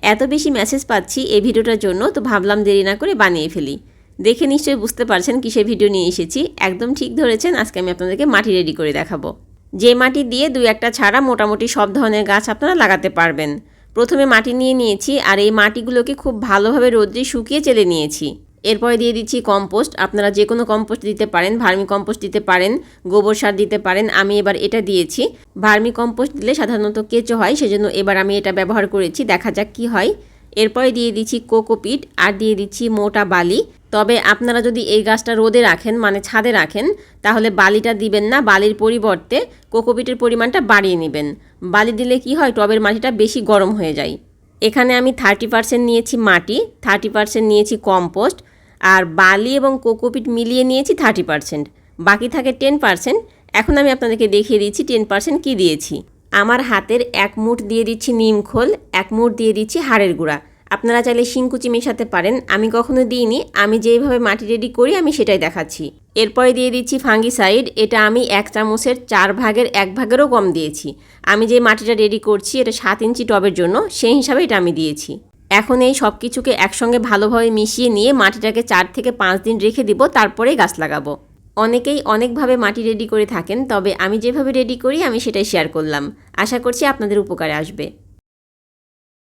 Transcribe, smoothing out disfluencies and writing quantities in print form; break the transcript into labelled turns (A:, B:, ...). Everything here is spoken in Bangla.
A: এত বেশি মেসেজ পাচ্ছি এই ভিডিওটার জন্য, তো ভাবলাম দেরি না করে বানিয়ে ফেলি। দেখে নিশ্চয়ই বুঝতে পারছেন কিসের ভিডিও নিয়ে এসেছি। একদম ঠিক ধরেছেন, আজকে আমি আপনাদেরকে মাটি রেডি করে দেখাবো। যে মাটি দিয়ে 2-1টা ছাড়া মোটামুটি সব ধরনের গাছ আপনারা লাগাতে পারবেন। প্রথমে মাটি নিয়ে নিয়েছি, আর এই মাটিগুলোকে খুব ভালোভাবে রোদ্রে শুকিয়ে চেলে নিয়েছি। এরপরে দিয়ে দিচ্ছি কম্পোস্ট। আপনারা যে কোনো কম্পোস্ট দিতে পারেন, ভার্মি কম্পোস্ট দিতে পারেন, গোবর সার দিতে পারেন। আমি এবার এটা দিয়েছি। ভার্মি কম্পোস্ট দিলে সাধারণত কেঁচো হয়, সেজন্য এবার আমি এটা ব্যবহার করেছি। দেখা যাক কি হয়। এরপরে দিয়ে দিচ্ছি কোকোপিট আর দিয়ে দিচ্ছি মোটা বালি। তবে আপনারা যদি এই গাছটা রোদে রাখেন, মানে ছাদে রাখেন, তাহলে বালিটা দিবেন না। বালির পরিবর্তে কোকোপিটের পরিমাণটা বাড়িয়ে নেবেন। বালি দিলে কি হয়, টবের মাটিটা বেশি গরম হয়ে যায়। এখানে আমি 30% নিয়েছি মাটি, 30% নিয়েছি কম্পোস্ট, আর বালি এবং কোকোপিট মিলিয়ে নিয়েছি 30%। বাকি থাকে 10%। এখন আমি আপনাদেরকে দেখিয়ে দিচ্ছি 10% কি দিয়েছি। আমার হাতের 1 মুঠ দিয়ে দিচ্ছি নিম খোল, 1 মুঠ দিয়ে দিচ্ছি হাড়ের গুঁড়া। আপনারা চাইলে শিংকুচি মেশাতে পারেন, আমি কখনো দিইনি। আমি যেইভাবে মাটি রেডি করি আমি সেটাই দেখাচ্ছি। এরপরে দিয়ে দিচ্ছি ফাঙ্গিসাইড। এটা আমি 1 চামচের 4 ভাগের 1 ভাগেরও কম দিয়েছি। আমি যে মাটিটা রেডি করছি এটা 7 ইঞ্চি টবের জন্য, সেই হিসাবে এটা আমি দিয়েছি। এখন এই সব কিছুকে একসঙ্গে ভালোভাবে মিশিয়ে নিয়ে মাটিটাকে 4 থেকে 5 দিন রেখে দিব, তারপরেই গাছ লাগাবো। অনেকেই অনেকভাবে মাটি রেডি করে থাকেন, তবে আমি যেভাবে রেডি করি আমি সেটাই শেয়ার করলাম। আশা করছি আপনাদের উপকারে আসবে।